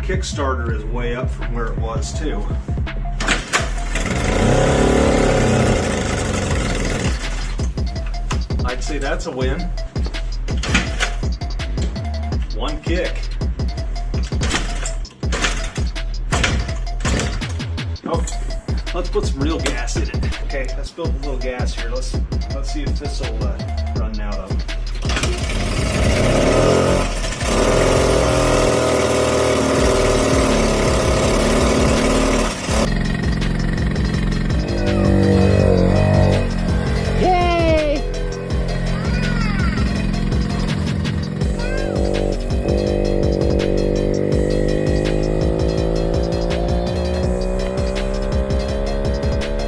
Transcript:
Kickstarter is way up from where it was too. I'd say that's a win. One kick. Oh, let's put some real gas in it. Okay, let's build a little gas here. Let's see if this will run out of.